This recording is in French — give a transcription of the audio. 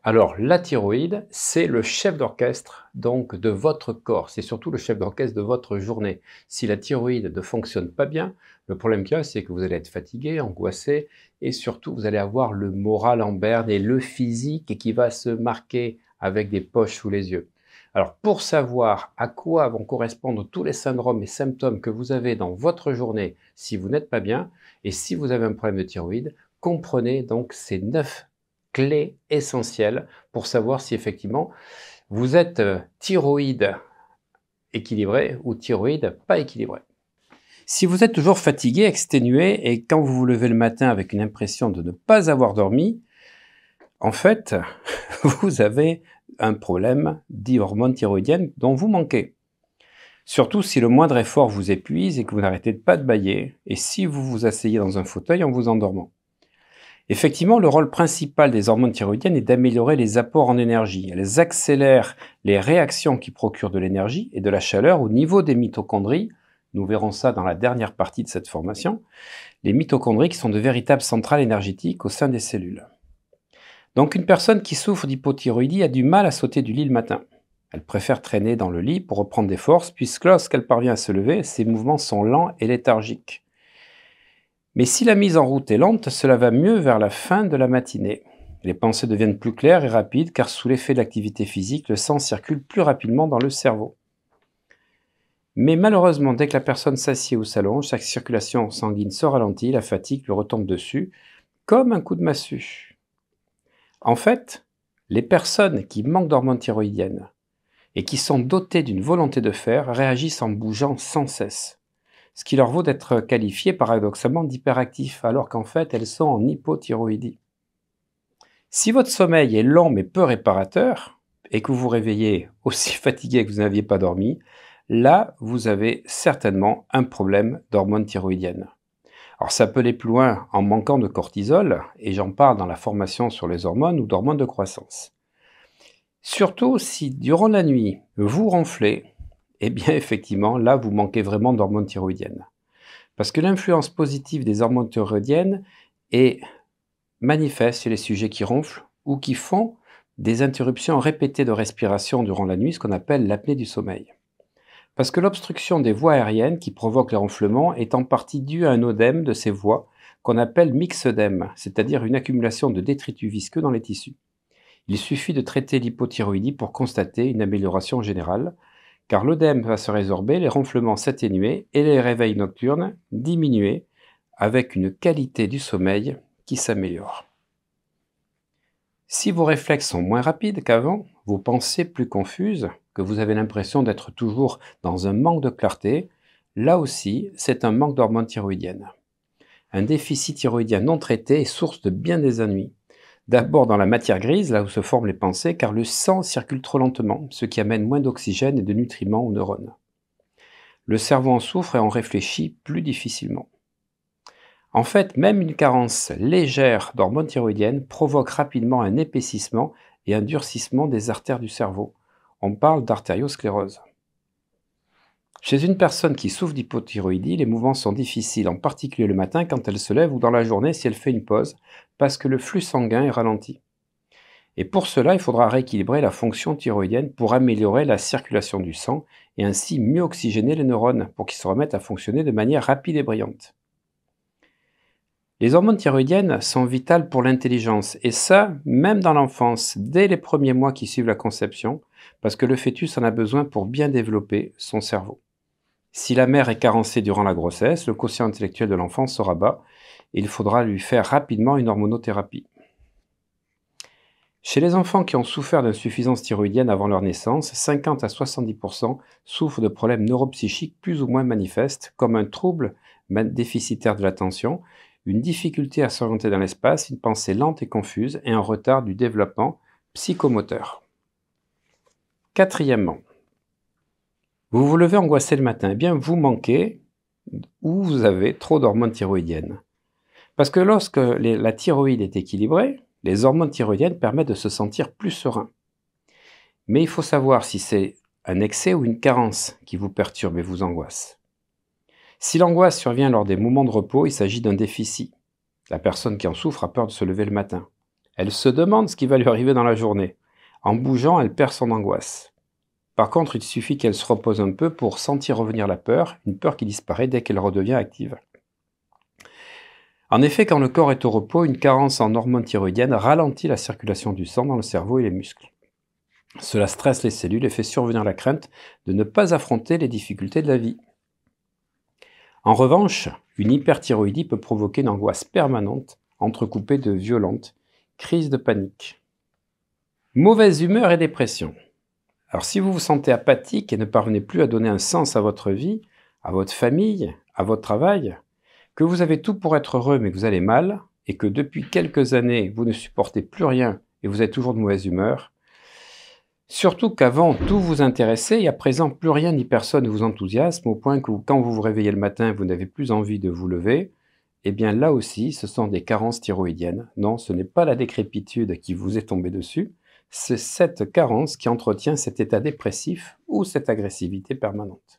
Alors, la thyroïde, c'est le chef d'orchestre donc de votre corps. C'est surtout le chef d'orchestre de votre journée. Si la thyroïde ne fonctionne pas bien, le problème qu'il y a, c'est que vous allez être fatigué, angoissé, et surtout, vous allez avoir le moral en berne et le physique qui va se marquer avec des poches sous les yeux. Alors, pour savoir à quoi vont correspondre tous les syndromes et symptômes que vous avez dans votre journée si vous n'êtes pas bien, et si vous avez un problème de thyroïde, comprenez donc ces 9 clés essentielles pour savoir si effectivement vous êtes thyroïde équilibré ou thyroïde pas équilibré. Si vous êtes toujours fatigué, exténué et quand vous vous levez le matin avec une impression de ne pas avoir dormi, en fait, vous avez un problème d'hormones thyroïdiennes dont vous manquez. Surtout si le moindre effort vous épuise et que vous n'arrêtez pas de bâiller et si vous vous asseyez dans un fauteuil en vous endormant. Effectivement, le rôle principal des hormones thyroïdiennes est d'améliorer les apports en énergie. Elles accélèrent les réactions qui procurent de l'énergie et de la chaleur au niveau des mitochondries. Nous verrons ça dans la dernière partie de cette formation. Les mitochondries qui sont de véritables centrales énergétiques au sein des cellules. Donc une personne qui souffre d'hypothyroïdie a du mal à sauter du lit le matin. Elle préfère traîner dans le lit pour reprendre des forces, puisque lorsqu'elle parvient à se lever, ses mouvements sont lents et léthargiques. Mais si la mise en route est lente, cela va mieux vers la fin de la matinée. Les pensées deviennent plus claires et rapides car sous l'effet de l'activité physique, le sang circule plus rapidement dans le cerveau. Mais malheureusement, dès que la personne s'assied ou s'allonge, sa circulation sanguine se ralentit, la fatigue lui retombe dessus, comme un coup de massue. En fait, les personnes qui manquent d'hormones thyroïdiennes et qui sont dotées d'une volonté de faire réagissent en bougeant sans cesse. Ce qui leur vaut d'être qualifiées paradoxalement d'hyperactifs, alors qu'en fait elles sont en hypothyroïdie. Si votre sommeil est long mais peu réparateur, et que vous vous réveillez aussi fatigué que vous n'aviez pas dormi, là vous avez certainement un problème d'hormones thyroïdiennes. Alors ça peut aller plus loin en manquant de cortisol, et j'en parle dans la formation sur les hormones ou d'hormones de croissance. Surtout si durant la nuit vous ronflez, eh bien effectivement, là, vous manquez vraiment d'hormones thyroïdiennes. Parce que l'influence positive des hormones thyroïdiennes est manifeste chez les sujets qui ronflent ou qui font des interruptions répétées de respiration durant la nuit, ce qu'on appelle l'apnée du sommeil. Parce que l'obstruction des voies aériennes qui provoque les ronflements est en partie due à un œdème de ces voies qu'on appelle myxœdème, c'est-à-dire une accumulation de détritus visqueux dans les tissus. Il suffit de traiter l'hypothyroïdie pour constater une amélioration générale, car l'œdème va se résorber, les ronflements s'atténuer et les réveils nocturnes diminuer avec une qualité du sommeil qui s'améliore. Si vos réflexes sont moins rapides qu'avant, vos pensées plus confuses, que vous avez l'impression d'être toujours dans un manque de clarté, là aussi, c'est un manque d'hormones thyroïdiennes. Un déficit thyroïdien non traité est source de bien des ennuis. D'abord dans la matière grise, là où se forment les pensées, car le sang circule trop lentement, ce qui amène moins d'oxygène et de nutriments aux neurones. Le cerveau en souffre et en réfléchit plus difficilement. En fait, même une carence légère d'hormones thyroïdiennes provoque rapidement un épaississement et un durcissement des artères du cerveau. On parle d'artériosclérose. Chez une personne qui souffre d'hypothyroïdie, les mouvements sont difficiles, en particulier le matin quand elle se lève ou dans la journée si elle fait une pause, parce que le flux sanguin est ralenti. Et pour cela, il faudra rééquilibrer la fonction thyroïdienne pour améliorer la circulation du sang et ainsi mieux oxygéner les neurones pour qu'ils se remettent à fonctionner de manière rapide et brillante. Les hormones thyroïdiennes sont vitales pour l'intelligence, et ça, même dans l'enfance, dès les premiers mois qui suivent la conception, parce que le fœtus en a besoin pour bien développer son cerveau. Si la mère est carencée durant la grossesse, le quotient intellectuel de l'enfant sera bas et il faudra lui faire rapidement une hormonothérapie. Chez les enfants qui ont souffert d'insuffisance thyroïdienne avant leur naissance, 50 à 70% souffrent de problèmes neuropsychiques plus ou moins manifestes, comme un trouble déficitaire de l'attention, une difficulté à s'orienter dans l'espace, une pensée lente et confuse et un retard du développement psychomoteur. Quatrièmement, vous vous levez angoissé le matin, eh bien vous manquez ou vous avez trop d'hormones thyroïdiennes. Parce que lorsque la thyroïde est équilibrée, les hormones thyroïdiennes permettent de se sentir plus serein. Mais il faut savoir si c'est un excès ou une carence qui vous perturbe et vous angoisse. Si l'angoisse survient lors des moments de repos, il s'agit d'un déficit. La personne qui en souffre a peur de se lever le matin. Elle se demande ce qui va lui arriver dans la journée. En bougeant, elle perd son angoisse. Par contre, il suffit qu'elle se repose un peu pour sentir revenir la peur, une peur qui disparaît dès qu'elle redevient active. En effet, quand le corps est au repos, une carence en hormones thyroïdiennes ralentit la circulation du sang dans le cerveau et les muscles. Cela stresse les cellules et fait survenir la crainte de ne pas affronter les difficultés de la vie. En revanche, une hyperthyroïdie peut provoquer une angoisse permanente, entrecoupée de violentes crises de panique. Mauvaise humeur et dépression. Alors si vous vous sentez apathique et ne parvenez plus à donner un sens à votre vie, à votre famille, à votre travail, que vous avez tout pour être heureux mais que vous allez mal, et que depuis quelques années vous ne supportez plus rien et vous êtes toujours de mauvaise humeur, surtout qu'avant tout vous intéressait et à présent plus rien ni personne ne vous enthousiasme au point que quand vous vous réveillez le matin vous n'avez plus envie de vous lever, eh bien là aussi ce sont des carences thyroïdiennes. Non, ce n'est pas la décrépitude qui vous est tombée dessus, c'est cette carence qui entretient cet état dépressif ou cette agressivité permanente.